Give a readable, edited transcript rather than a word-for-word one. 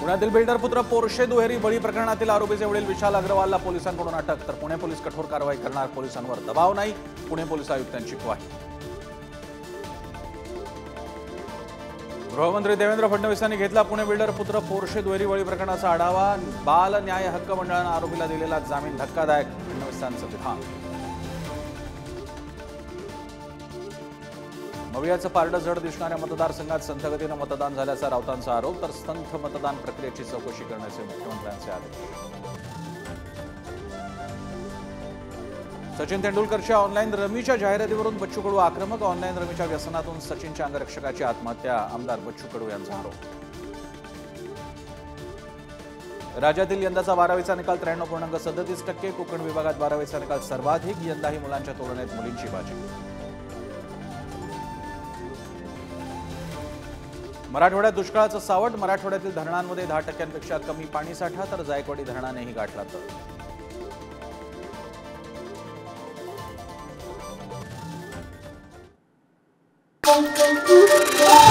पुण्यातील बिल्डर पुत्र पोर्शे दुहेरी बळी प्रकरणातील आरोपीचे वडील विशाल अग्रवालला पोलिसांकडून अटक, तर पुणे पोलीस कठोर कारवाई करणार, पोलिसांवर दबाव नाही, पुणे पोलीस आयुक्तांची ग्वाही. गृहमंत्री देवेंद्र फडणवीस यांनी घेतला पुणे बिल्डर पुत्र पोर्शे दुहेरी बळी प्रकरणाचा आढावा. बाल न्याय हक्क मंडळानं आरोपीला दिलेला जामीन धक्कादायक, फडणवीसांचं विधान. मवियाचं पारडं जड दिसणाऱ्या मतदारसंघात संथगतीनं मतदान झाल्याचा राऊतांचा आरोप, तर संथ मतदान प्रक्रियेची चौकशी करण्याचे मुख्यमंत्र्यांचे आदेश. सचिन तेंडुलकरच्या ऑनलाईन रमीच्या जाहिरातीवरून बच्चू कडू आक्रमक. ऑनलाईन रमीच्या व्यसनातून सचिनच्या अंगरक्षकाची आत्महत्या, आमदार बच्चू कडू यांचा आरोप. राज्यातील यंदाचा 12वीचा निकाल 93.37%. कोकण विभागात 12वीचा निकाल सर्वाधिक, यंदाही मुलांच्या तुलनेत मुलींची बाजी. मराठवाड्यात दुष्काळाचं सावट. मराठवाड्यातील धरणांमध्ये 10% कमी पाणीसाठा, तर जायकवाडी धरणानेही गाठला तर. Thank you.